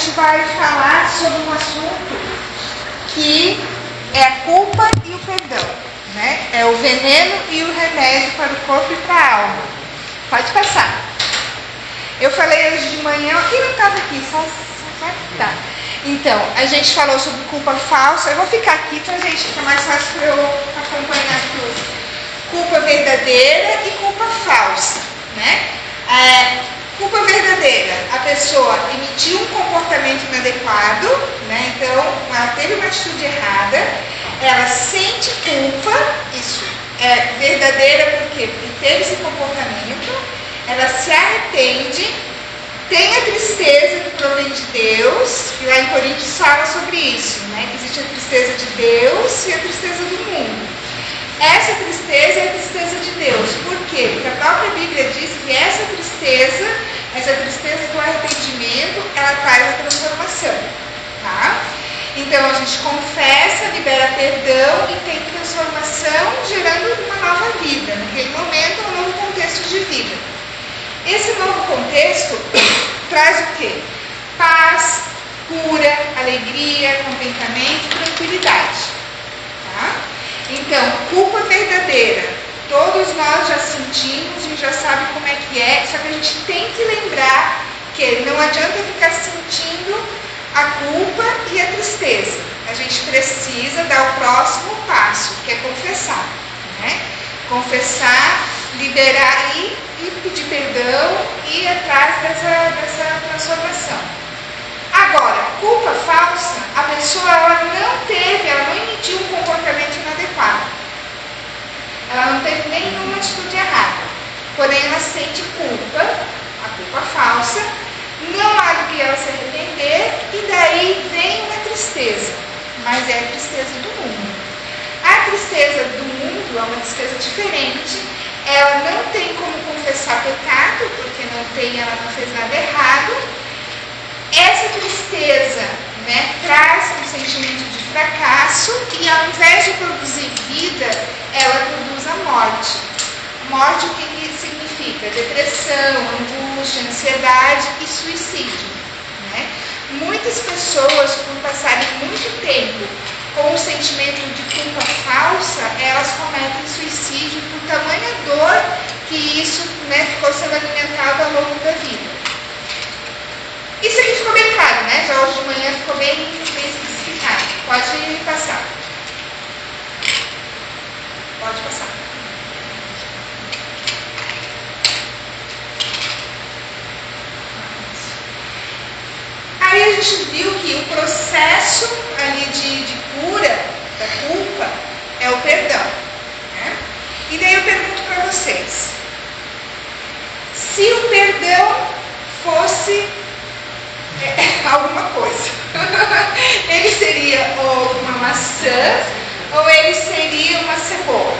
gente vai falar sobre um assunto que é a culpa e o perdão, né? É o veneno e o remédio para o corpo e para a alma. Pode passar. Eu falei hoje de manhã, quem não estava aqui? Só tá. Então, a gente falou sobre culpa falsa. Eu vou ficar aqui para a gente ficar mais fácil para eu acompanhar tudo. Culpa verdadeira e culpa falsa, né? Culpa verdadeira, a pessoa emitiu um comportamento inadequado, né? Então, ela teve uma atitude errada, ela sente culpa, isso é verdadeira porque teve esse comportamento, ela se arrepende, tem a tristeza que provém de Deus, e lá em Coríntios fala sobre isso, né? Que existe a tristeza de Deus e a tristeza do mundo. Essa tristeza é a tristeza de Deus. Por quê? Porque a própria Bíblia diz que essa tristeza do arrependimento, ela traz a transformação. Tá? Então a gente confessa, libera perdão e tem transformação, gerando uma nova vida. Naquele momento, um novo contexto de vida. Esse novo contexto traz o quê? Paz, cura, alegria, contentamento, tranquilidade. Tá? Então, culpa verdadeira, todos nós já sentimos e já sabem como é que é, só que a gente tem que lembrar que não adianta ficar sentindo a culpa e a tristeza. A gente precisa dar o próximo passo, que é confessar, né? Confessar, liberar e pedir perdão e ir atrás dessa transformação. Agora, culpa falsa, a pessoa ela não emitiu um comportamento inadequado. Ela não teve nenhuma atitude errada. Porém, ela sente culpa, a culpa falsa, não há do que ela se arrepender, e daí vem uma tristeza. Mas é a tristeza do mundo. A tristeza do mundo é uma tristeza diferente. Ela não tem como confessar pecado, porque ela não fez nada errado. Essa tristeza, né, traz um sentimento de fracasso e ao invés de produzir vida, ela produz a morte. Morte, o que significa? Depressão, angústia, ansiedade e suicídio. Né? Muitas pessoas, por passarem muito tempo com o sentimento de culpa falsa, elas cometem suicídio por tamanha dor que isso, né, ficou sendo alimentado ao longo da vida. Isso aqui ficou bem claro, né? Já hoje de manhã ficou bem especificado. Pode passar. Pode passar. Aí a gente viu que o processo ali de cura da culpa é o perdão. Né? E daí eu pergunto para vocês. Se o perdão fosse alguma coisa, ele seria ou uma maçã ou ele seria uma cebola?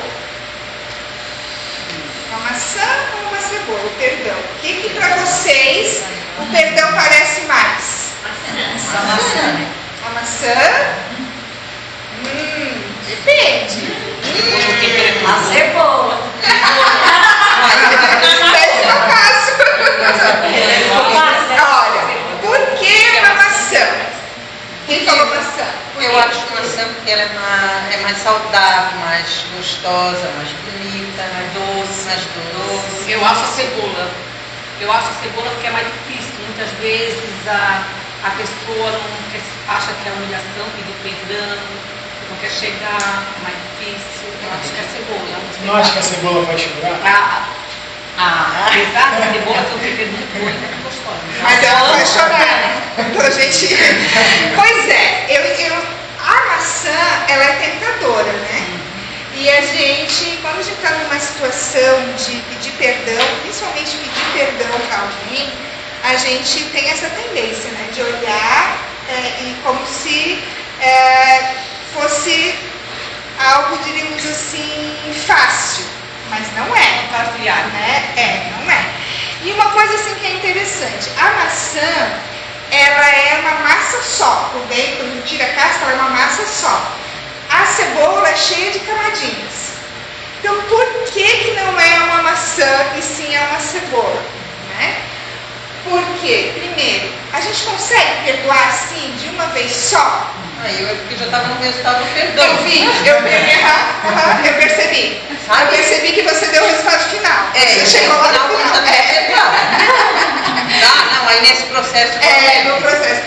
Uma maçã ou uma cebola? O perdão. O que para vocês o perdão parece mais? A maçã. A maçã? Depende. A cebola. Esse é o caso. Olha, por que uma maçã? Quem falou maçã? Eu acho maçã porque ela é mais saudável, mais gostosa, mais bonita, mais doce. Eu acho a cebola. Eu acho a cebola porque é mais difícil. Muitas vezes a pessoa não quer, acha que é humilhação, pedir perdão, não quer chegar, é mais difícil. Eu acho que é a cebola. Não acha que a cebola pode chorar? Apesar da cebola ter um tempero muito bom e muito gostosa. Mas ela vai chorar. Então a gente. Pois é, a maçã ela é tentadora, né? E a gente, quando a gente está numa situação de pedir perdão, principalmente pedir perdão para alguém, a gente tem essa tendência, né? De olhar e como se fosse algo, diríamos assim, fácil. Mas não é. Baseado, né? Não é. E uma coisa assim que é interessante, a maçã, ela é uma massa só, por dentro, quando a gente tira a casca, ela é uma massa só. A cebola é cheia de camadinhas. Então, por que não é uma maçã e sim é uma cebola? Né? Porque, primeiro, A gente consegue perdoar assim, de uma vez só? Aí eu já estava no resultado do perdão. Eu vi, eu percebi. Sabe? Eu percebi que você deu o resultado final. Você chegou lá no final. Não, aí nesse processo. No processo.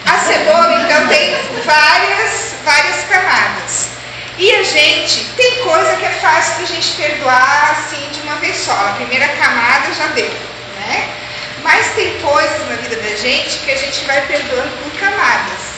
A cebola, então, tem várias camadas. E a gente, tem coisa que é fácil da gente perdoar assim de uma vez só. A primeira camada já deu, né? Mas tem coisas na vida da gente que a gente vai perdoando por camadas.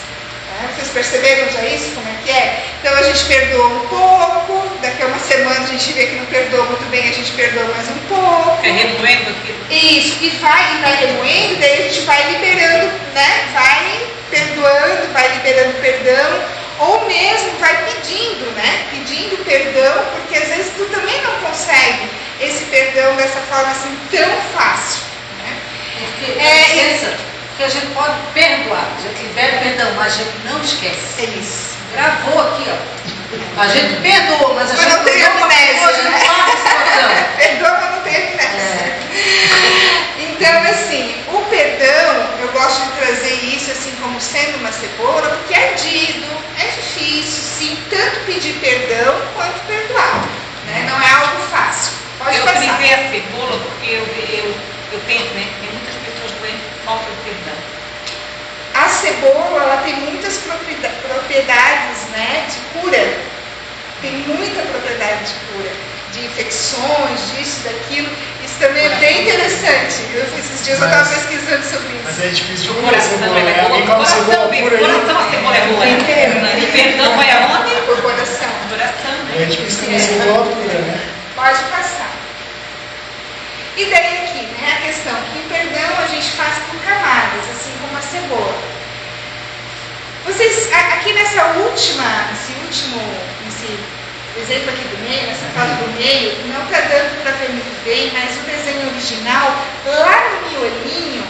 Vocês perceberam já isso? Como é que é? Então a gente perdoa um pouco, daqui a uma semana a gente vê que não perdoa muito bem, a gente perdoa mais um pouco. É remoendo aquilo. Isso, e vai remoendo, daí a gente vai liberando, né? Vai perdoando, vai liberando perdão, ou mesmo vai pedindo, né? Pedindo perdão, porque às vezes tu também não consegue esse perdão dessa forma assim tão fácil. Né? Porque licença, que a gente pode perdoar, a gente libera perdão, mas a gente não esquece. É isso. Gravou aqui, ó. A gente perdoa, mas a gente não tem amnésia, né? Perdoa, mas não tem amnésia. Então, assim, o perdão, eu gosto de trazer isso assim como sendo uma cebola, porque é ardido, é difícil, sim, tanto pedir perdão quanto perdoar. Né? Não é algo fácil. Pode eu passar. privei a cebola porque eu penso, né? Tem muitas pessoas doentes por falta de perdão. A cebola, ela tem muitas propriedades, né, de cura. Tem muita propriedade de cura. De infecções, disso, daquilo. Isso também é bem interessante. Esses dias eu estava pesquisando sobre isso. Mas é difícil de O comer coração cebola, é né? boa. Alguém come cebola pura aí. Coração a cebola é boa. E perdão vai aonde? O coração. O coração, É né? difícil comer cebola pura, né? Pode passar. E daí aqui, né, a questão que o perdão a gente faz por camadas, assim como a cebola. Vocês, aqui nesse exemplo aqui do meio, nessa fase do meio, não está dando para ver muito bem, mas o desenho original, lá no miolinho,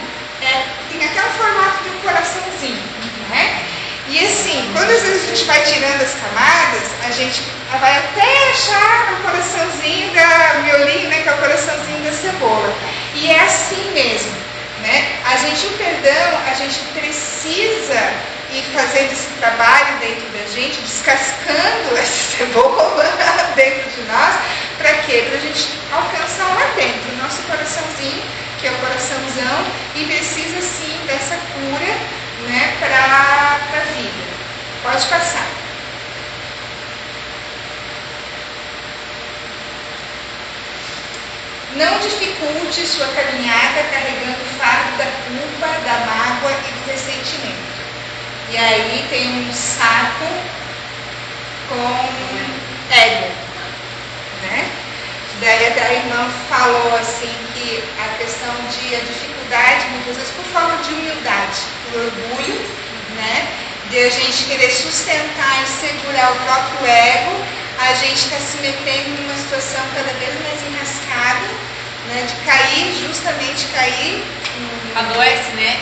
tem até o formato de um coraçãozinho, né? E assim, quando às vezes a gente vai tirando as camadas, a gente vai até achar o coraçãozinho da miolinho, né, que é o coraçãozinho da cebola. E é assim mesmo, né? O perdão, a gente precisa ir fazendo esse trabalho dentro da gente, descascando essa cebola dentro de nós, para quê? Para a gente alcançar lá dentro o nosso coraçãozinho, que é o coraçãozão, e precisa sim dessa cura, né, para a vida. Pode passar. Não dificulte sua caminhada carregando o fardo da culpa, da mágoa e do ressentimento. E aí tem um saco com ego, né? Daí a irmã falou assim que a questão de a dificuldade, muitas vezes por falta de humildade, por orgulho, né? De a gente querer sustentar e segurar o próprio ego, a gente está se metendo numa situação cada vez mais enrascada, né? De cair, justamente cair. Adoece, né?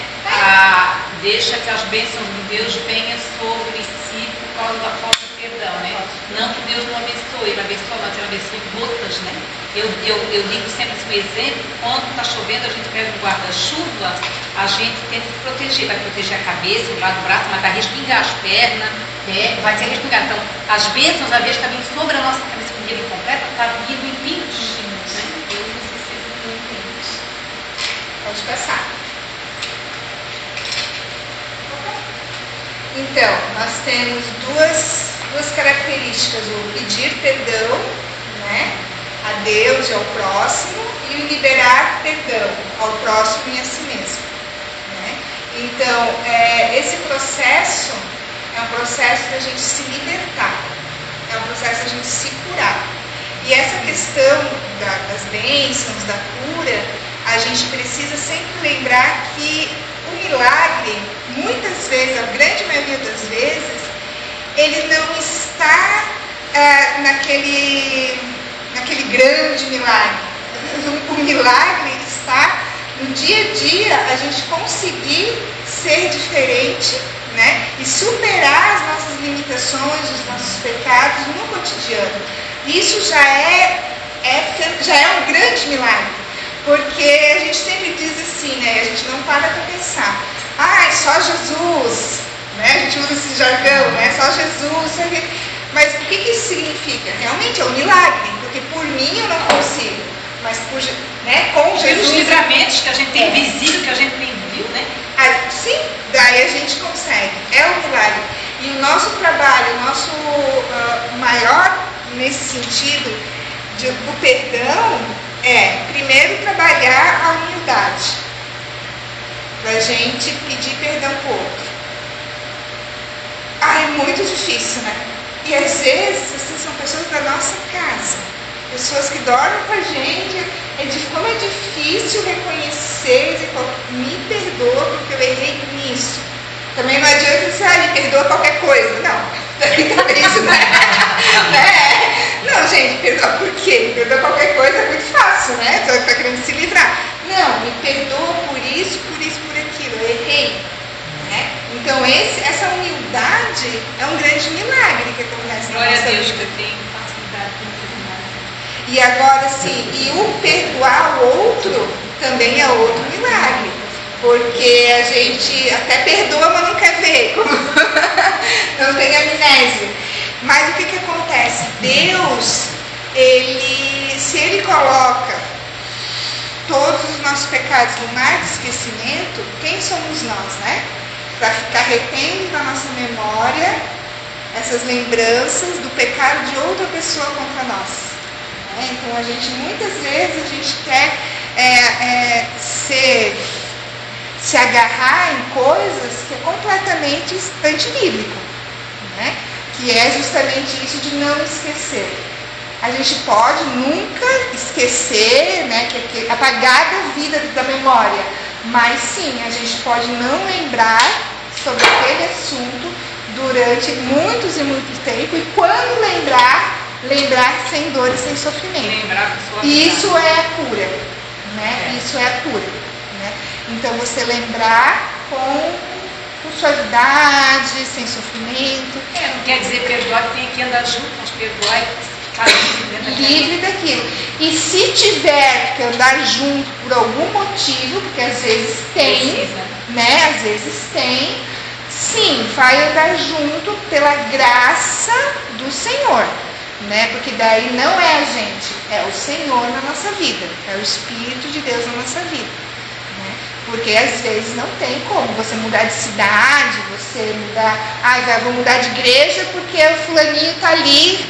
Deixa que as bênçãos de Deus venham sobre si por causa da falta de perdão, né? Não que Deus não abençoe, ele abençoa, mas ele abençoa gotas, né? Eu digo sempre esse exemplo, quando está chovendo, a gente pega um guarda-chuva, a gente tenta se proteger, vai proteger a cabeça, o lado do braço, mas vai respingar as pernas, vai ser respingar. Então, as bênçãos, às vezes, está vindo sobre a nossa cabeça com o dia incompleto, está vindo em pingos, né? Eu necessito de pingos. Pode passar. Então, nós temos duas características, o pedir perdão, né, a Deus e ao próximo, e o liberar perdão ao próximo e a si mesmo. Né? Então, esse processo é um processo da gente se libertar, é um processo da gente se curar. E essa questão das bênçãos, da cura, a gente precisa sempre lembrar que o milagre, muitas vezes, a grande maioria das vezes, ele não está naquele grande milagre. O milagre está no dia a dia, a gente conseguir ser diferente, né? E superar as nossas limitações, os nossos pecados no cotidiano. Isso já é um grande milagre. Porque a gente sempre diz assim, né? A gente não para para pensar. só Jesus, né? A gente usa esse jargão, né? Só Jesus, sabe? Mas o que isso significa? Realmente é um milagre, porque por mim eu não consigo, mas com Pelos Jesus... livramentos que a gente tem visível, que a gente nem viu, né? Sim, daí a gente consegue, é um milagre. E o nosso trabalho, o nosso maior nesse sentido do perdão é, primeiro, trabalhar a humildade, da gente pedir perdão para o outro. É muito difícil, né? E às vezes, são pessoas da nossa casa, pessoas que dormem com a gente, como é difícil reconhecer e dizer, me perdoa porque eu errei nisso. Também não adianta dizer, me perdoa qualquer coisa. Não, isso não é. Não, gente, perdoa por quê? Me perdoa qualquer coisa é muito fácil, né? Você está querendo se livrar. Não, me perdoa por isso, por aquilo, eu errei. Né? Então essa humildade é um grande milagre que acontece na nossa vida. Glória a Deus que eu tenho facilidade com perdoar. E agora sim, e o perdoar o outro também é outro milagre. Porque a gente até perdoa, mas não quer ver, não tem amnésia. Mas o que acontece? Deus, se Ele coloca todos os nossos pecados no mar de esquecimento, quem somos nós, né? Para ficar retendo na nossa memória essas lembranças do pecado de outra pessoa contra nós. Né? Então muitas vezes a gente quer se agarrar em coisas que é completamente antibíblico, né? Que é justamente isso de não esquecer. A gente pode nunca esquecer, né? Que apagar da vida, da memória, mas sim, a gente pode não lembrar sobre aquele assunto durante muitos e muito tempo, e quando lembrar sem dor e sem sofrimento. Isso é a cura, né? Isso é a cura. Então você lembrar com suavidade, sem sofrimento. Não quer dizer perdoar que tem que andar junto, mas perdoar e ficar livre daquilo. E se tiver que andar junto por algum motivo, porque às vezes tem, né? Às vezes tem, sim, vai andar junto pela graça do Senhor. Né? Porque daí não é a gente, é o Senhor na nossa vida, é o Espírito de Deus na nossa vida. Porque às vezes não tem como você mudar de cidade, você mudar, vou mudar de igreja porque o fulaninho está ali,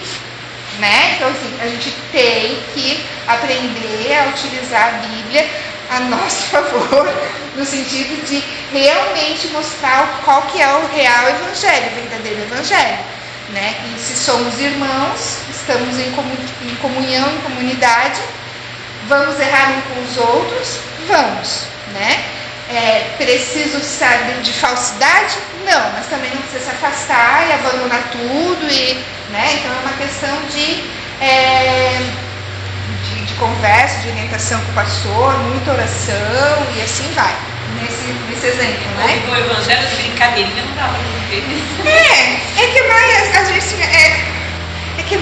né? Então assim, a gente tem que aprender a utilizar a Bíblia a nosso favor, no sentido de realmente mostrar qual que é o real evangelho, o verdadeiro evangelho, né? E se somos irmãos, estamos em comunhão, em comunidade, vamos errar uns com os outros? Vamos. Né? Preciso saber de falsidade? Não, mas também não precisa se afastar e abandonar tudo, né? Então é uma questão de conversa, de orientação com o pastor, muita oração e assim vai, nesse exemplo, né? O evangelho de brincadeirinha não dá para viver. É que vai, às vezes é que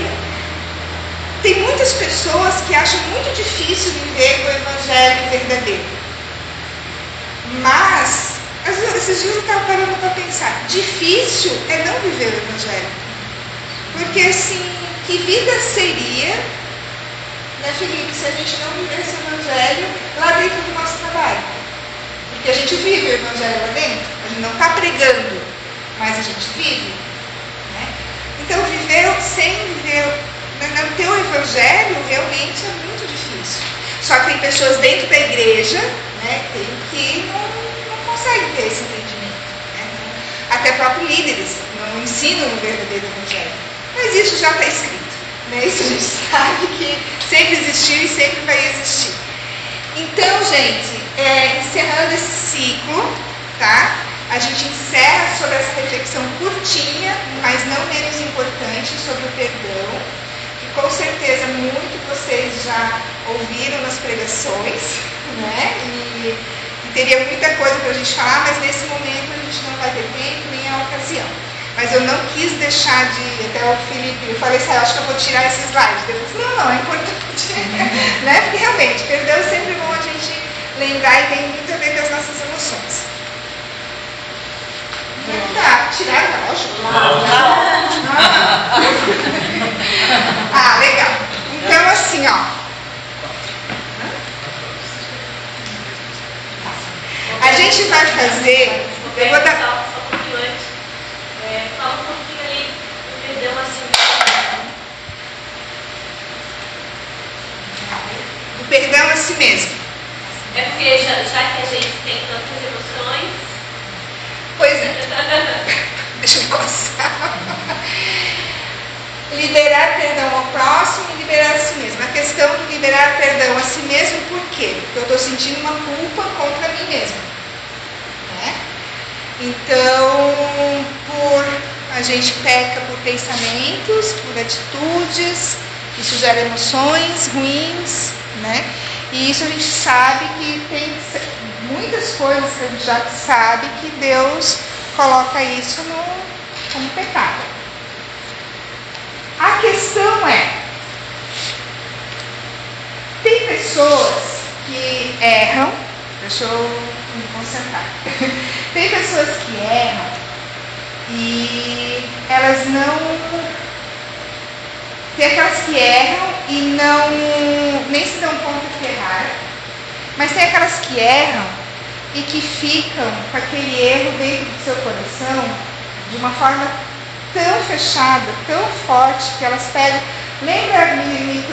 tem muitas pessoas que acham muito difícil viver o evangelho verdadeiro. Mas, esses dias eu estava parando para pensar, difícil é não viver o Evangelho. Porque assim, que vida seria, né, Felipe, se a gente não vivesse o Evangelho lá dentro do nosso trabalho? Porque a gente vive o Evangelho lá dentro, a gente não está pregando, mas a gente vive. Né? Então, sem viver, não ter o Evangelho realmente é muito difícil. Só que tem pessoas dentro da igreja, né, que não conseguem ter esse entendimento. Né? Até próprios líderes não ensinam o verdadeiro evangelho. Mas isso já está escrito. Né? Isso a gente sabe que sempre existiu e sempre vai existir. Então, gente, encerrando esse ciclo, tá? A gente encerra sobre essa reflexão curtinha, mas não menos importante, sobre o perdão. Que com certeza muito vocês já ouviram nas pregações, né? E teria muita coisa para a gente falar, mas nesse momento a gente não vai ter tempo nem a ocasião. Mas eu não quis deixar de, até o Felipe, eu falei assim, acho que eu vou tirar esse slide. Depois, não, é importante, né? Porque realmente, perdão é sempre bom a gente lembrar e tem muito a ver com as nossas emoções. lógico. Legal. Então, assim, ó. A gente vai fazer. Eu vou dar. Só um pouquinho antes. Fala um pouquinho aí do perdão assim. O perdão a si mesmo. É porque já que a gente tem tantas emoções. Pois é. Deixa eu coçar. Liberar perdão ao próximo e liberar a si mesmo. A questão de liberar perdão a si mesmo, por quê? Porque eu estou sentindo uma culpa contra mim mesmo. Né? Então, a gente peca por pensamentos, por atitudes, isso gera emoções ruins, né? E isso a gente sabe que tem muitas coisas que a gente já sabe que Deus coloca isso como pecado. A questão é, tem pessoas que erram, deixa eu me concentrar, tem pessoas que erram e elas não, tem aquelas que erram e nem se dão conta que erraram, mas tem aquelas que erram e que ficam com aquele erro dentro do seu coração de uma forma tão fechada, tão forte, que elas pegam. Lembra, me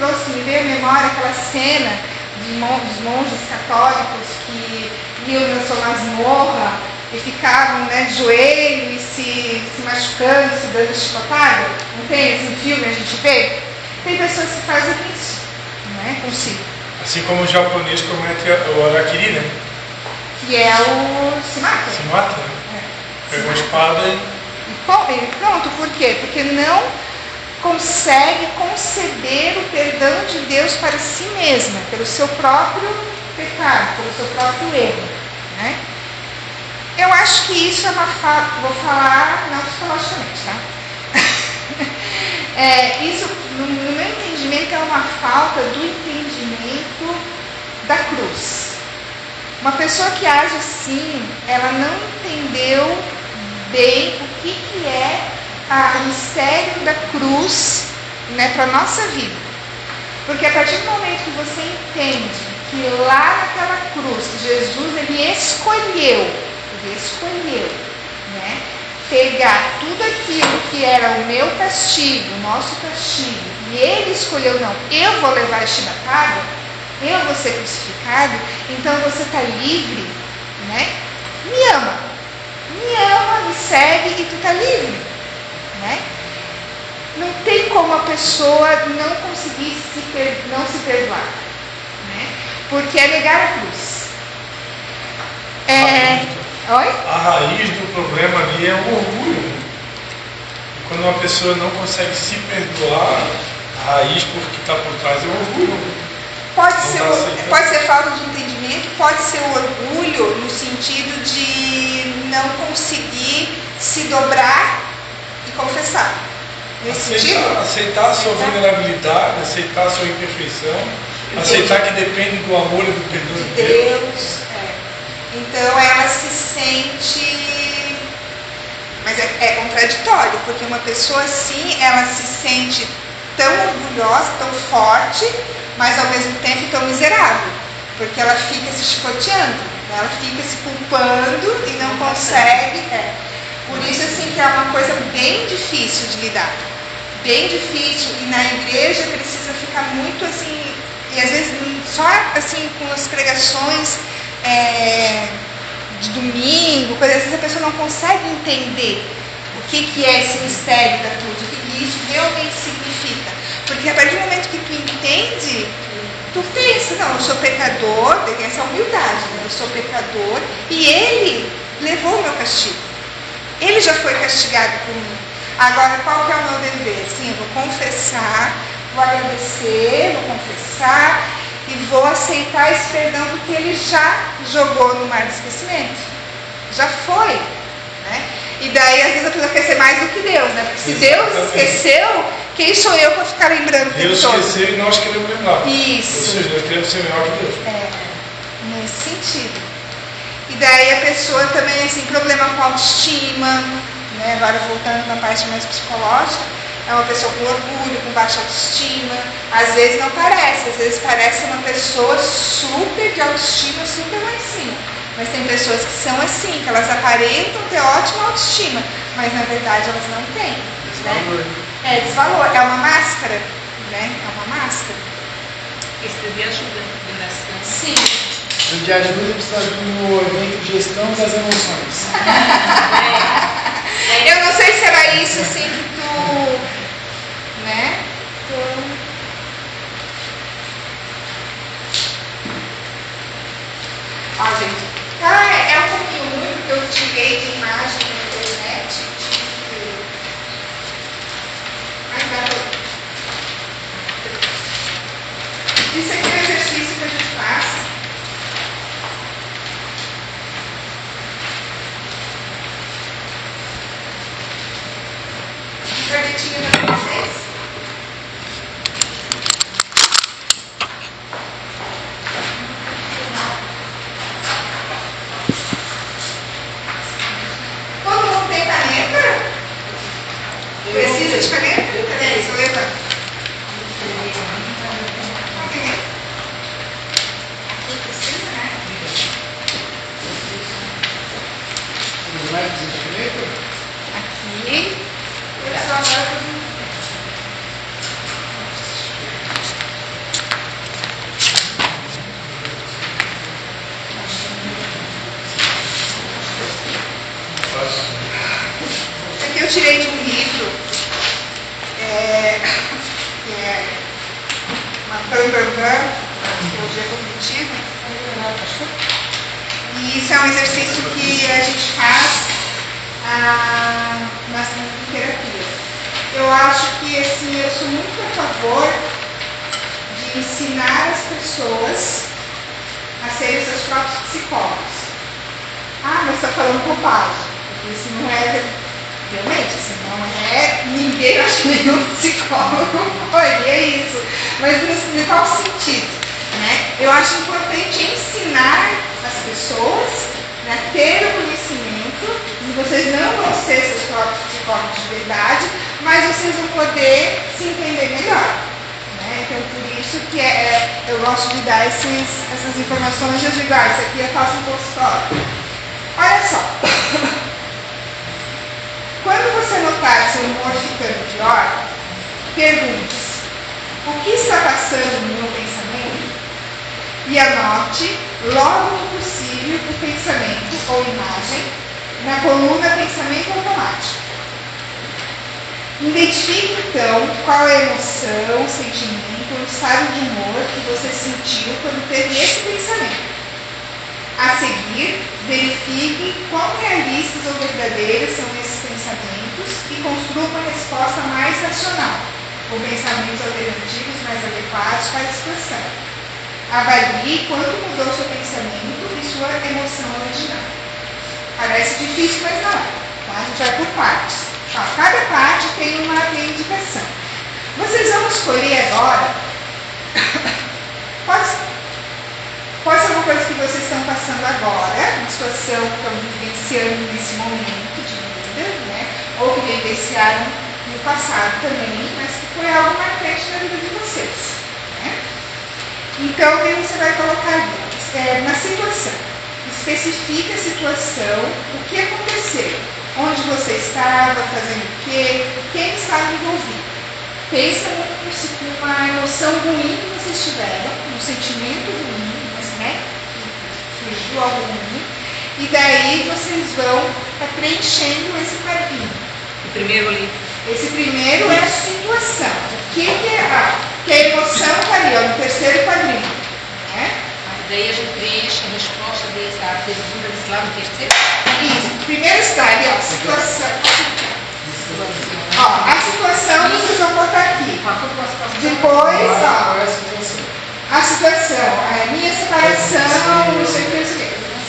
veio à memória aquela cena dos monges católicos que iam na sua masmorra e ficavam, né, de joelho e se machucando, se dando chicotada? Não tem esse filme a gente vê? Tem pessoas que fazem isso, né, consigo. Assim como o japonês comete o harakiri, né? Que é o se mata. Se mata, né? Pega uma espada e Pronto, por quê? Porque não consegue conceder o perdão de Deus para si mesma, pelo seu próprio pecado, pelo seu próprio erro, né? Eu acho que isso é uma falta, vou falar não psicologicamente, tá? Isso, no meu entendimento, é uma falta do entendimento da cruz. Uma pessoa que age assim, ela não entendeu bem o que é o mistério da cruz, né, para a nossa vida. Porque a partir do momento que você entende que lá naquela cruz, Jesus, ele escolheu, né, pegar tudo aquilo que era o meu castigo, o nosso castigo, e ele escolheu, não, eu vou levar a chibatada, eu vou ser crucificado, então você está livre, né? Me ama, me segue e tu está livre, né? Não tem como a pessoa não conseguir não se perdoar, né? Porque é negar a cruz. Oi? A raiz do problema ali é o orgulho. E quando uma pessoa não consegue se perdoar, a raiz que está por trás é o orgulho. Pode ser falta de entendimento, pode ser o orgulho no sentido de não conseguir se dobrar e confessar. Aceitar a sua vulnerabilidade, aceitar a sua imperfeição, aceitar que depende do amor e do perdão de Deus. Então ela se sente. Mas é contraditório, porque uma pessoa assim, ela se sente tão orgulhosa, tão forte, mas ao mesmo tempo tão miserável, porque ela fica se chicoteando, ela fica se culpando e não consegue. Por isso assim que é uma coisa bem difícil de lidar, bem difícil, e na igreja precisa ficar muito assim, e às vezes só assim com as pregações de domingo, às vezes a pessoa não consegue entender o que é esse mistério da cruz, o que isso realmente significa. Porque a partir do momento que tu entende, tu pensa, não, eu sou pecador, tem essa humildade, né? Eu sou pecador e ele levou o meu castigo. Ele já foi castigado por mim. Agora, qual que é o meu dever? Sim, eu vou confessar, vou agradecer, vou confessar e vou aceitar esse perdão porque ele já jogou no mar do esquecimento. Já foi, né? E daí, às vezes, a pessoa quer ser mais do que Deus, né? Porque se Deus esqueceu, quem sou eu para ficar lembrando o tempo Deus todo? esqueceu e nós queremos lembrar. Isso. Ou seja, nós queremos ser melhor que Deus. Nesse sentido. E daí a pessoa também, assim, problema com autoestima, né? Agora voltando na parte mais psicológica, é uma pessoa com orgulho, com baixa autoestima. Às vezes não parece, às vezes parece uma pessoa super de autoestima, super lá em cima. Mas tem pessoas que são assim, que elas aparentam ter ótima autoestima, mas na verdade elas não têm. Né? É desvalor, é uma máscara, né? É uma máscara. Escrever ajuda em oração. Sim. De ajuda precisa do evento de gestão das emoções. Eu não sei se era isso assim que tu, né? Ó, gente. É um pouquinho ruim porque eu tirei de imagem na internet. Isso aqui é um exercício que a gente faz. Canetinha para vocês. Todo mundo tem caneta? Precisa de caneta? Cadê isso? Levanta. Aqui precisa, né? Aqui. Aqui eu tirei de um livro, que é uma Bambambam, Psicologia Cognitiva. E isso é um exercício que a gente faz na terapia. Eu acho que assim, eu sou muito a favor de ensinar as pessoas a serem seus próprios psicólogos. Mas está falando bobagem. Isso não é realmente, assim, não é ninguém, acho que nenhum psicólogo faria isso. Mas em qual sentido? Né? Eu acho importante ensinar as pessoas, né, ter o conhecimento, e vocês não vão ser seus próprios psicólogos de verdade, mas vocês vão poder se entender melhor. Né? Então, por isso que eu gosto de dar essas informações. Eu digo, isso aqui eu faço um consultório. Olha só. Quando você notar seu humor ficando pior, pergunte-se: o que está passando no meu pensamento? E anote, logo que possível, o pensamento ou imagem na coluna pensamento automático. Identifique, então, qual é a emoção, o sentimento ou estado de humor que você sentiu quando teve esse pensamento. A seguir, verifique quão realistas ou verdadeiras são esses pensamentos e construa uma resposta mais racional, com pensamentos alternativos mais adequados para a situação. Avalie quanto mudou seu pensamento e sua emoção original. Parece difícil, mas não é. Tá? A gente vai por partes. Cada parte tem uma indicação. Vocês vão escolher agora. Pode ser uma coisa que vocês estão passando agora, uma situação que estão vivenciando nesse momento de vida, né? Ou que vivenciaram no passado também, mas que foi algo marcante na vida de vocês. Né? Então, o que você vai colocar ali? Na situação. Especifique a situação, o que aconteceu, onde você estava, fazendo o quê, quem estava envolvido. Pensa numa emoção ruim que vocês tiveram, um sentimento ruim, né? Surgiu algo ruim, e daí vocês vão preenchendo esse quadrinho. O primeiro ali. Esse primeiro é a situação. O que é que a emoção está ali, ó, no terceiro quadrinho. Né? Daí a gente preenche a resposta dessa pergunta desse lado terceiro. Isso. Primeiro está ali, ó, situação. Ó, a situação vocês vão botar aqui. Depois, ó, a situação, a minha separação, não sei o que,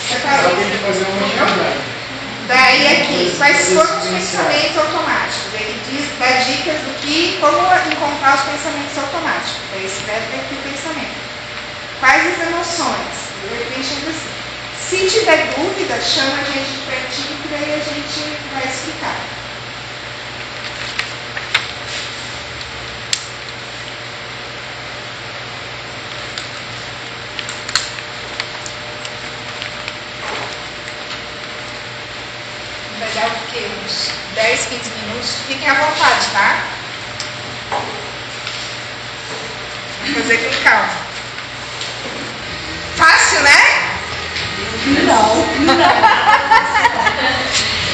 separou. Daí aqui, quais foram os pensamentos automáticos? Ele dá dicas do que, como encontrar os pensamentos automáticos. Daí escreve aqui o pensamento. Quais as emoções? Eu preenchendo assim. Se tiver dúvida, chama a gente de pertinho, que daí a gente vai explicar. Vai dar o quê? Uns 10, 15 minutos. Fiquem à vontade, tá? Vou fazer com calma. Fácil, né? Não.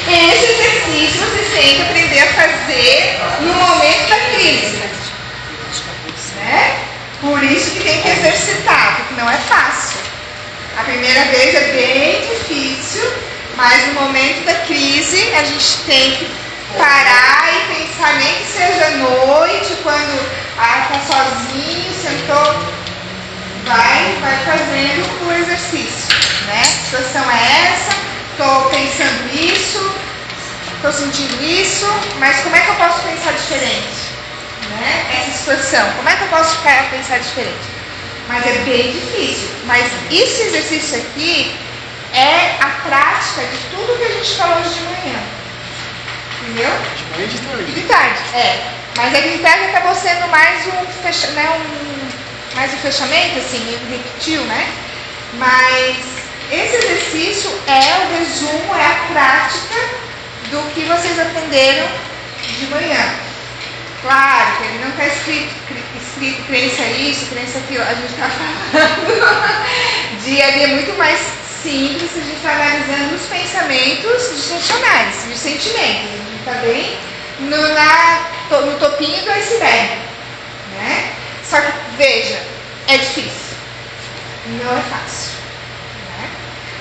Esse exercício vocês têm que aprender a fazer no momento da crise. Né? Por isso que tem que exercitar, porque não é fácil. A primeira vez é bem difícil, mas no momento da crise a gente tem que parar e pensar, nem que seja à noite, quando está sozinho, sentou, vai fazendo o exercício. Né? A situação é essa, estou pensando isso, estou sentindo isso, mas como é que eu posso pensar diferente? Né? Essa situação, como é que eu posso pensar diferente? Mas é bem difícil. Mas esse exercício aqui é a prática de tudo que a gente falou hoje de manhã. Entendeu? De manhã e de tarde. De tarde, é. Mas a de tarde acabou sendo mais mais um fechamento, assim, ele repetiu, né? Mas esse exercício é o resumo, é a prática do que vocês aprenderam de manhã. Claro que ele não está escrito crença isso, crença aquilo. A gente está falando de é muito mais simples, a gente está analisando os pensamentos disfuncionais, os sentimentos. A gente está bem no topinho do iceberg. Né? Só que, veja, é difícil. Não é fácil. Né?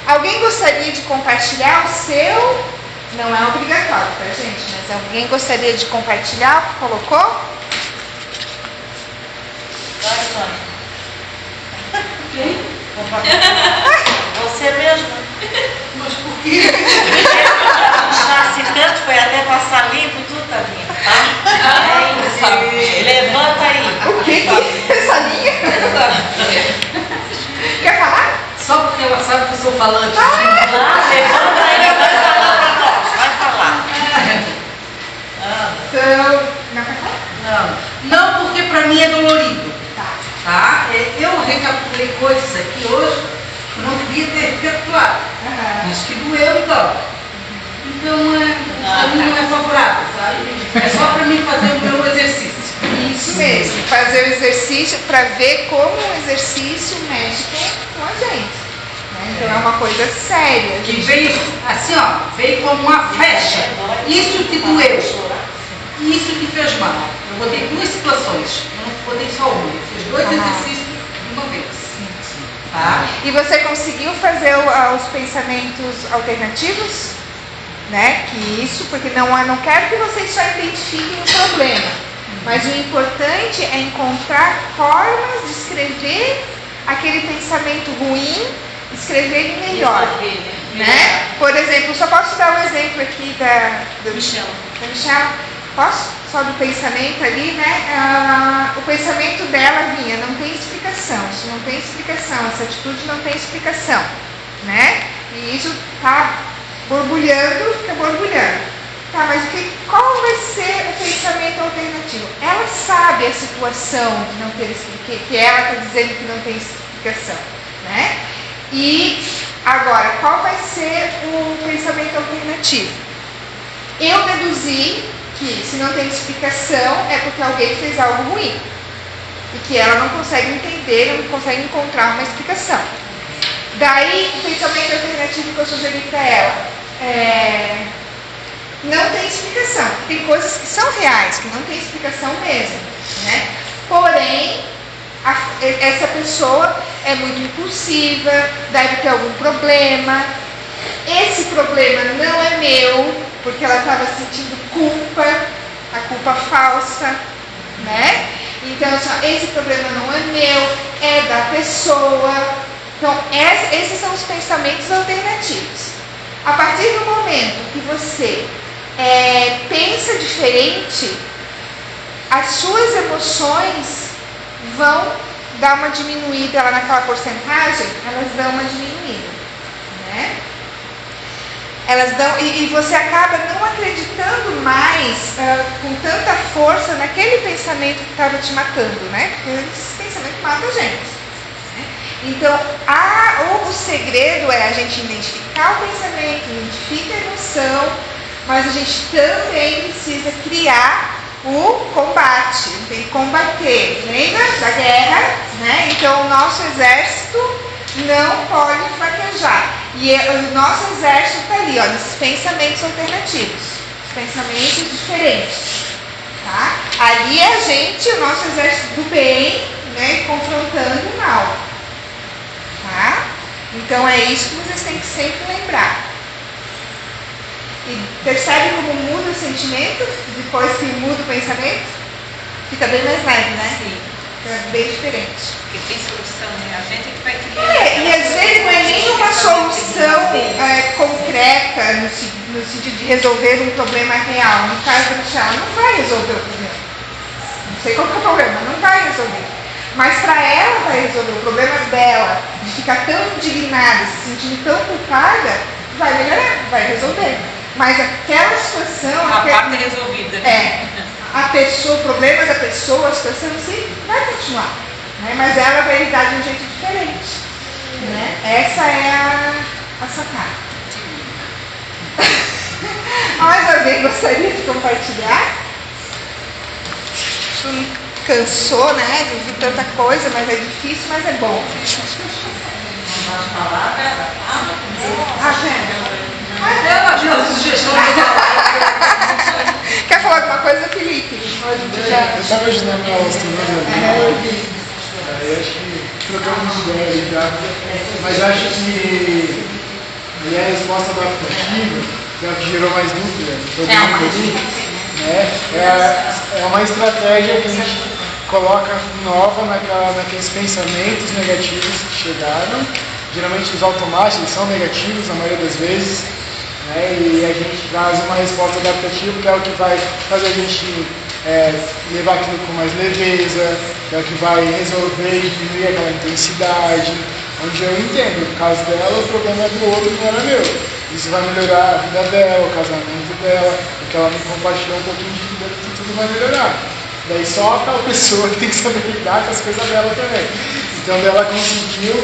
Alguém gostaria de compartilhar o seu... Não é obrigatório, tá, gente? Mas alguém gostaria de compartilhar o que colocou? Você mesmo. Mas por quê? Está assim tanto, foi até passar limpo, tudo tá limpo, tá? Levanta aí. O que é essa linha? Quer falar? Só porque ela sabe que eu sou falante. Levanta aí, vai falar pra nós. Vai falar. Então, não quer falar? Não, porque pra mim é dolorido. Tá. Eu recapitulei coisas aqui hoje que eu não queria ter recapitulado. Mas que doeu então. Então, pra mim não é favorável, sabe? É só pra mim fazer o meu exercício. Isso mesmo, fazer o exercício para ver como o exercício mexe com a gente. Né? Então é uma coisa séria. Que veio assim, ó, veio como uma flecha. Isso que doeu. Isso que fez mal. Eu botei duas situações, eu não botei só uma. Eu fiz dois exercícios de uma vez. Tá? E você conseguiu fazer os pensamentos alternativos? Né? Que isso, porque não quero que vocês só identifiquem o problema. Mas o importante é encontrar formas de escrever aquele pensamento ruim, escrever ele melhor. Né? Por exemplo, só posso dar um exemplo aqui da Michelle. Posso? Só do pensamento ali, né? O pensamento dela vinha, não tem explicação, isso não tem explicação, essa atitude não tem explicação. Né? E isso está borbulhando, fica borbulhando. Tá, mas qual vai ser o pensamento alternativo? Ela sabe a situação de não ter que ela está dizendo que não tem explicação, né? E agora, qual vai ser o pensamento alternativo? Eu deduzi que se não tem explicação é porque alguém fez algo ruim e que ela não consegue entender, não consegue encontrar uma explicação. Daí, o pensamento alternativo que eu sugeri para ela não tem explicação. Tem coisas que são reais, que não tem explicação mesmo, né? Porém, essa pessoa é muito impulsiva, deve ter algum problema. Esse problema não é meu, porque ela estava sentindo culpa, a culpa falsa, né? Então, esse problema não é meu, é da pessoa. Então, esses são os pensamentos alternativos. A partir do momento que você pensa diferente, as suas emoções vão dar uma diminuída lá naquela porcentagem, elas dão uma diminuída, né? Elas dão, e você acaba não acreditando mais com tanta força naquele pensamento que estava te matando, né? Porque esse pensamento mata a gente. Né? Então, o segredo é a gente identificar o pensamento, identificar a emoção, mas a gente também precisa criar o combate, tem que combater. Lembra da guerra? Né? Então o nosso exército não pode fraquejar. E o nosso exército está ali, ó, nesses pensamentos alternativos, pensamentos diferentes. Tá? Ali é a gente, o nosso exército do bem, né, confrontando o mal. Tá? Então é isso que vocês têm que sempre lembrar. E percebe como muda o sentimento depois que muda o pensamento? Fica bem mais leve, né? Sim. Fica bem diferente. Porque tem solução, né? A gente é que vai criar. E às vezes não é nem uma solução concreta no sentido de resolver um problema real. No caso da Michelle, não vai resolver o problema. Não sei qual que é o problema, não vai resolver. Mas para ela vai resolver o problema dela, de ficar tão indignada, se sentindo tão culpada, vai melhorar, vai resolver. Mas aquela situação... A parte é resolvida. A pessoa, o problema da pessoa, a situação sim, vai continuar. Né? Mas ela vai lidar de um jeito diferente. Né? Essa é a sacada. Mais alguém gostaria de compartilhar? Cansou, né? De ouvir tanta coisa, mas é difícil, mas é bom. Quer falar alguma coisa, Felipe? Eu estava ajudando ela estudando ali. Aí acho que trocamos ideia já. Mas acho que a resposta adaptativa, que é o que gerou mais dúvida, todo mundo ali, né? É uma estratégia que a gente coloca nova naqueles pensamentos negativos que chegaram. Geralmente os automáticos são negativos na maioria das vezes, né? E a gente traz uma resposta adaptativa que é o que vai fazer a gente levar aquilo com mais leveza, que é o que vai resolver e diminuir aquela intensidade, onde eu entendo, no caso dela, o problema é do outro, não era meu. Isso vai melhorar a vida dela, o casamento dela, porque ela me compartilhou um pouquinho de vida e tudo vai melhorar. Daí só aquela pessoa que tem que saber lidar com as coisas dela também. Então ela conseguiu,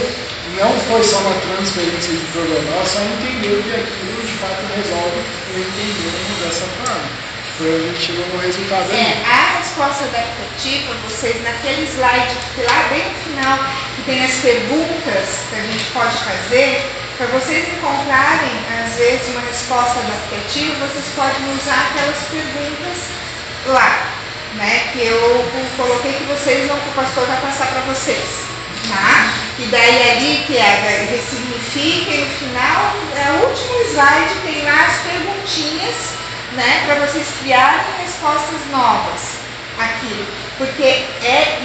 não foi só uma transferência de problema, ela só entendeu que aquilo de fato resolve e entendemos dessa forma. A gente chegou no resultado ali. A resposta adaptativa, vocês naquele slide que lá bem no final, que tem as perguntas que a gente pode fazer, para vocês encontrarem, às vezes, uma resposta adaptativa, vocês podem usar aquelas perguntas lá, né? Que eu coloquei que vocês vão, que o pastor vai passar para vocês. Tá? E daí ali, que é ressignifica, e no final, o último slide tem lá as perguntinhas, né, para vocês criarem respostas novas aqui, porque é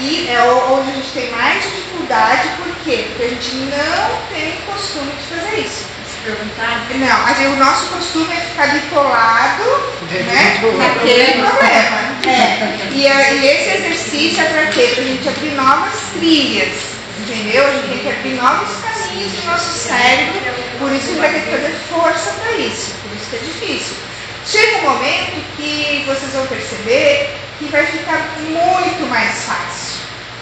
onde a gente tem mais dificuldade. Por quê? Porque a gente não tem costume de fazer isso. Se perguntar. Não, o nosso costume é ficar bitolado, né, naquele problema. E esse exercício é para quê? Para a gente abrir novas trilhas, entendeu? A gente tem que abrir novos caminhos no nosso cérebro, por isso que vai ter que fazer força para isso, por isso que é difícil. Chega um momento que vocês vão perceber que vai ficar muito mais fácil,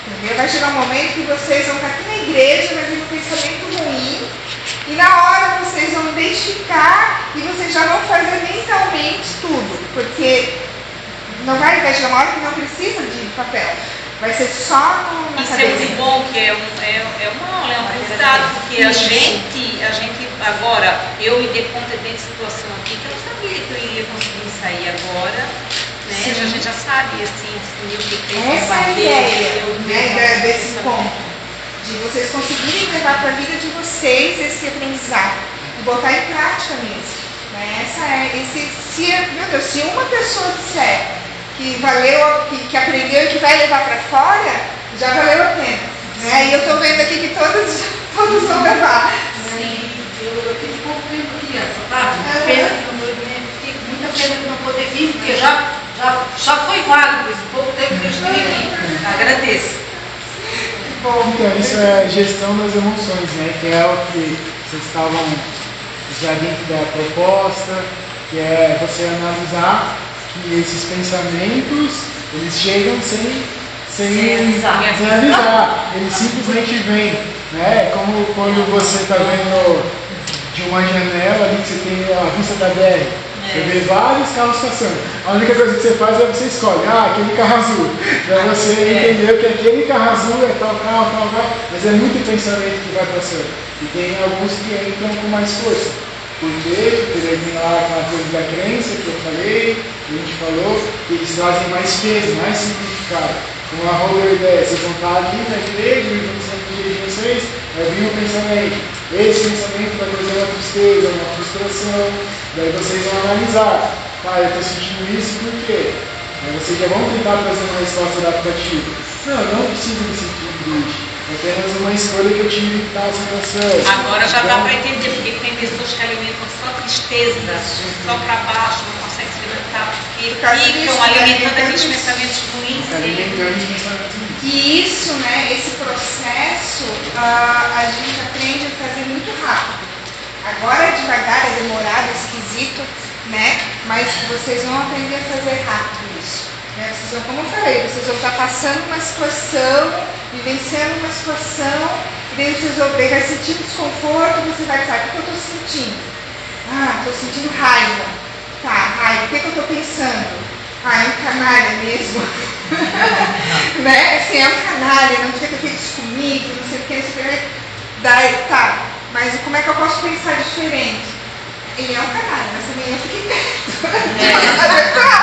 entendeu? Vai chegar um momento que vocês vão estar aqui na igreja, vai vir um pensamento ruim, e na hora vocês vão identificar e vocês já vão fazer mentalmente tudo, porque não vai chegar uma hora que não precisa de papel, vai ser só na Isso cabeça. é muito bom, que é uma aula, é um aprendizado, porque a gente agora, eu me dei conta de situação aqui que eu não sabia que eu iria conseguir sair agora, né? A gente já sabe, assim, o que tem Essa é a ideia, né, desse ponto, de vocês conseguirem levar para a vida de vocês esse aprendizado e botar em prática mesmo. Né? Se uma pessoa disser que valeu, que aprendeu e que vai levar para fora, já valeu a pena. Né? E eu estou vendo aqui que todos vão levar. Sim, eu fico um pouco tempo criança, tá? Pena que não fico muita pena de não poder vir, porque já foi válido esse pouco tempo que eu estive aqui. Agradeço. Bom, Então, isso é gestão das emoções, né? Que é o que vocês estavam já dentro da proposta, que é você analisar que esses pensamentos, eles chegam sem avisar, eles simplesmente vêm, né? Como quando você está vendo de uma janela ali que você tem a vista da BR, Você vê vários carros passando. A única coisa que você faz é você escolhe, aquele carro azul. Para você entender que aquele carro azul é tal carro, mas é muito pensamento que vai passando. E tem alguns que entram com mais força. Porque ele vem lá com a coisa da crença que eu falei, que a gente falou, que eles trazem mais peso, mais significado. Como a roller ideia, vocês vão estar ali na igreja, e vão ser de vocês, vai vir um pensamento. Esse pensamento vai trazer uma tristeza, uma frustração. Daí vocês vão analisar. Eu estou sentindo isso por quê? Aí vocês já vão tentar trazer uma resposta adaptativa. Não, eu não preciso me sentir triste. É apenas uma escolha que eu tive em tal situação. Agora já dá para entender porque tem pessoas que alimentam só tristeza, só para baixo, não conseguem se levantar, porque ficam alimentando aqueles pensamentos ruins. Alimentando os pensamentos ruins. E isso, né, esse processo, a gente aprende a fazer muito rápido. Agora é devagar, é demorado, é esquisito, né? Mas vocês vão aprender a fazer rápido isso. Né? Vocês vão, como eu falei, vocês vão estar passando uma situação, vivenciando uma situação, e daí vocês vão vai sentir desconforto, você vai pensar, o que eu estou sentindo? Estou sentindo raiva. Tá, raiva, o que eu estou pensando? É um canalha mesmo. Né? Assim, é um canalha, não devia ter feito isso comigo, não sei o que, não sei o que. Daí, tá, mas como é que eu posso pensar diferente? Ele é um canalha, mas também eu fiquei perto.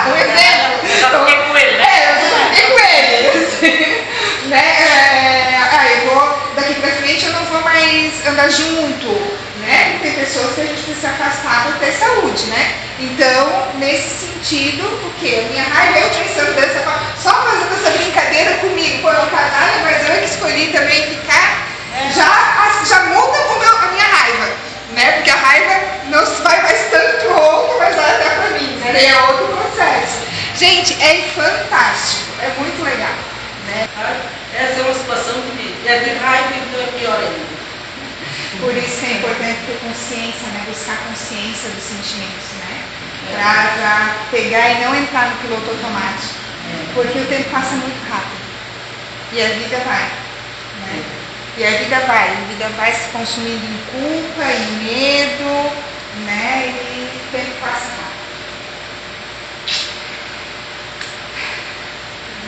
Um exemplo. Já fiquei com ele, né? Eu já fiquei com ele. Assim, né? Eu vou, daqui pra frente eu não vou mais andar junto. Né? Tem pessoas que a gente precisa afastar para ter saúde, né? Então, nesse sentido, o quê? A minha raiva, eu pensando dessa forma, só fazendo essa brincadeira comigo, pô, é um canalha, mas eu é que escolhi também ficar, já muda a minha raiva, né? Porque a raiva não vai mais tanto pro outro, mas vai até pra mim, né? E é outro processo. Gente, é fantástico, é muito legal, né? Essa é uma situação que é de raiva, então é pior ainda. Por isso que é importante ter consciência, né? Buscar consciência dos sentimentos, né? Para pegar e não entrar no piloto automático. Porque o tempo passa muito rápido. E a vida vai. Né? E a vida vai se consumindo em culpa, em medo, né? E o tempo passa rápido.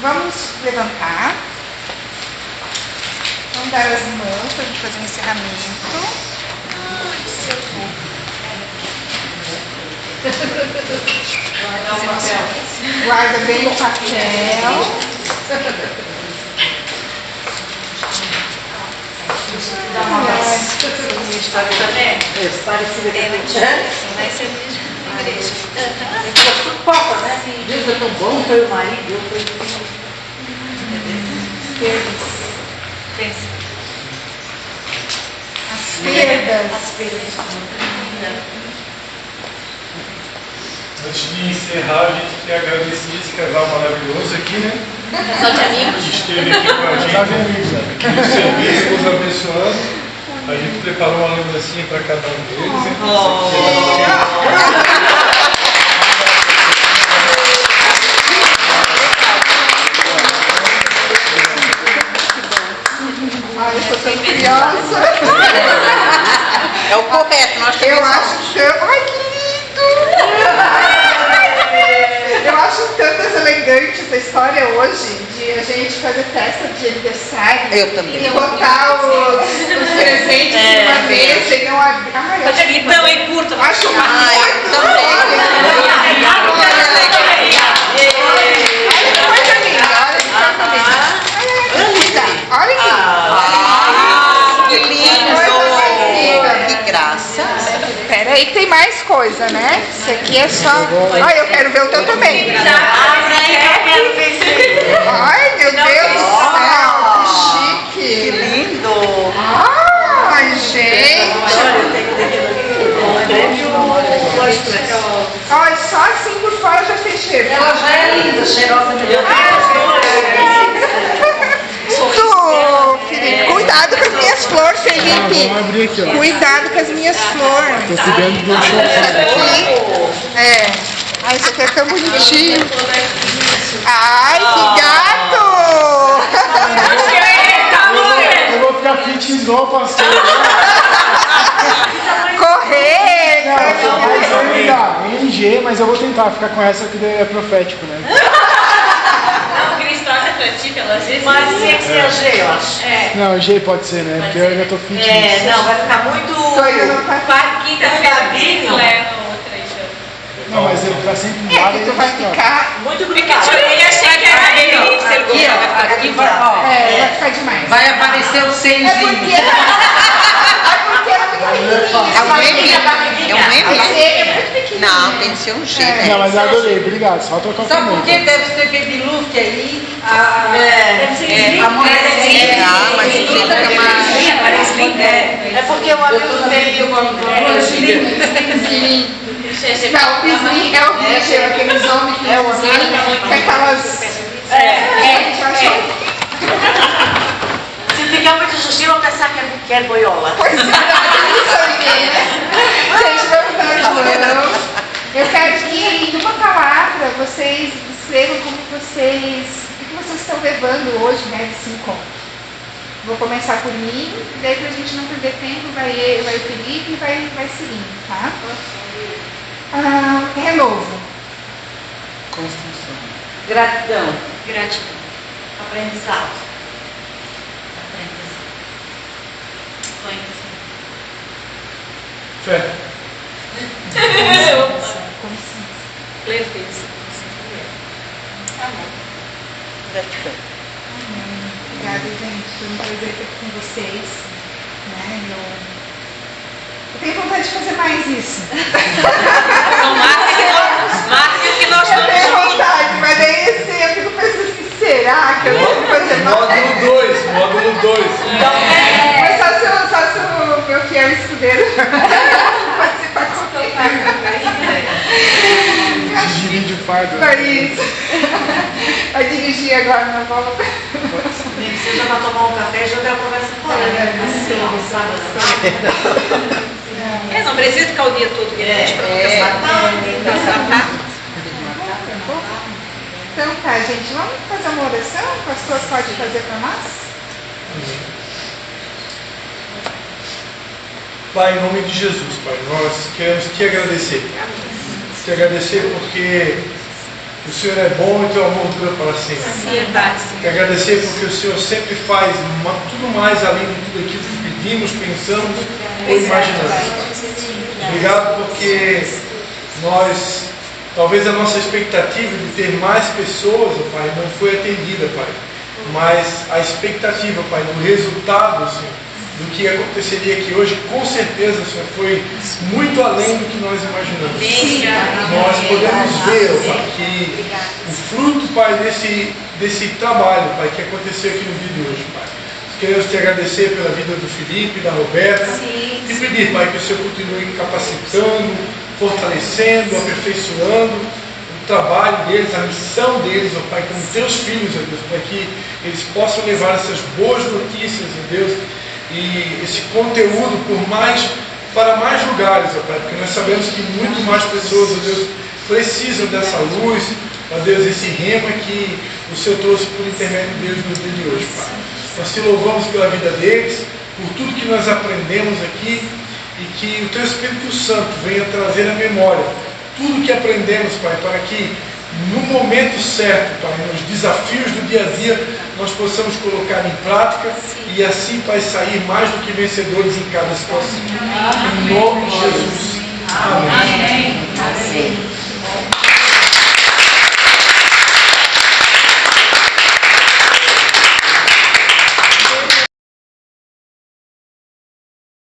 Vamos levantar. Vamos dar as mãos para a gente fazer um encerramento. Guarda bem o papel. Dá uma Papa, né? Deus é tão bom, foi o marido, eu fui. As perdas. Antes de encerrar, a gente quer agradecer esse casal maravilhoso aqui, né? Casal de amigos. Que esteve aqui com a gente. Que o serviço nos abençoando. A gente preparou uma lembrancinha para cada um deles. Ai, eu estou tão curiosa. É o correto, nós Eu acho que... Ai, que lindo! Eu acho tanto elegante essa história hoje, de a gente fazer festa de aniversário. Eu também. E botar os presentes numa mesa e não abrir. Ai, eu acho Então, em curto, eu acho muito também. Olha que coisa linda, olha que coisa linda. Olha aqui. Que lindo! Que graça! Pera aí que tem mais coisa, né? Isso aqui é só... Ai, eu quero ver o teu também. Ai, meu Deus do céu, que Que chique. lindo! Ai, gente. Olha, só assim por fora já tem cheiro. Ela já é linda, cheirosa melhor. Felipe, cuidado com as minhas flores, Felipe. Vamos abrir aqui, ó. Cuidado com as minhas flores. Tô cuidando do sofá. Ai, isso aqui é tão bonitinho. Ai, que gato! Eu vou ficar fitness igual o pastor. Correr! Não, mas ainda, G, mas eu vou tentar ficar com essa que é profético, né? Não, Cris torce pra ti, pelas vezes. Mas tinha que ser a G, eu acho. Não, G pode ser, né? Porque eu já tô fitness. Não, vai ficar muito. Quinta-feira, Gabinho. leva outra e chama. Não, mas ele tá sempre do É lado que e tu vai ele troca. ficar. Muito Porque grudado. ele achei que era ele, se ele gostar, vai ficar Aqui aqui. vai, ó, Vai ficar demais. vai aparecer o É senzinho. porque. É porque ela fica pequenininha. É um meme? É um A meme? G é muito pequenininha. Não, tem que ser um G, né? Não, mas eu adorei, obrigado. Só trocar o Sabe por tamanho. que deve ser Baby Luke aí? A mulherzinha. Ah, mas o G fica mais... Parece linda. É porque o amigo dele. Não, o pislinho é horrível, aqueles homens que usam com aquelas. Se ficar muito justinho, vão pensar que é boiola. Pois é, isso aí, né? Gente, vamos dar as mãos. Eu quero que, em uma palavra, vocês escrevam como vocês. O que vocês estão levando hoje, né, desse encontro. Vou começar por mim, daí pra gente não perder tempo, vai o Felipe e vai seguindo, tá? Renovo. Construção. Gratidão. Gratidão. Aprendizado. Fé. Leveza. Amor. Obrigada, gente. Foi um prazer estar aqui com vocês. Né? Eu tenho vontade de fazer mais isso. Então, marque o que nós Eu tenho vamos. vontade, mas daí assim, eu fico pensando assim, será que eu tenho que fazer mais? Módulo 2, módulo 2. Mas só se o meu fiel escudeiro participar comigo. Divide o fardo. Foi isso. Vai dirigir agora na volta. Nem precisa pra tomar um café e jogar a conversa fora, né? Assim, ó, sábado. Não precisa ficar o dia todo grande pra pensar. Então tá, gente, vamos fazer uma oração? O pastor pode fazer para nós? Pai, em nome de Jesus, Pai, nós queremos te agradecer. Te agradecer porque o Senhor é bom e teu amor dura para sempre. Ansiedade. Te agradecer porque o Senhor sempre faz tudo mais além de tudo aquilo que pedimos, pensamos ou imaginamos. Obrigado porque nós, talvez a nossa expectativa de ter mais pessoas, ó Pai, não foi atendida, Pai. Mas a expectativa, Pai, do resultado, Senhor, do que aconteceria aqui hoje, com certeza, Senhor, foi muito além do que nós imaginamos. Nós podemos ver, ó Pai, que o fruto, Pai, desse trabalho, Pai, que aconteceu aqui no vídeo hoje, Pai. Queremos te agradecer pela vida do Felipe, da Roberta, e pedir, Pai, que o Senhor continue capacitando, fortalecendo, aperfeiçoando o trabalho deles, a missão deles, ó Pai, como teus filhos, ó Deus, para que eles possam levar essas boas notícias, ó Deus, e esse conteúdo para mais lugares, ó Pai, porque nós sabemos que muito mais pessoas, ó Deus, precisam dessa luz, ó Deus, esse rema que o Senhor trouxe por intermédio de Deus no dia de hoje, Pai. Nós te louvamos pela vida deles, por tudo que nós aprendemos aqui, e que o Teu Espírito Santo venha trazer à memória tudo que aprendemos, Pai, para que no momento certo, Pai, nos desafios do dia a dia, nós possamos colocar em prática e assim, Pai, sair mais do que vencedores em cada situação. Em nome de Jesus.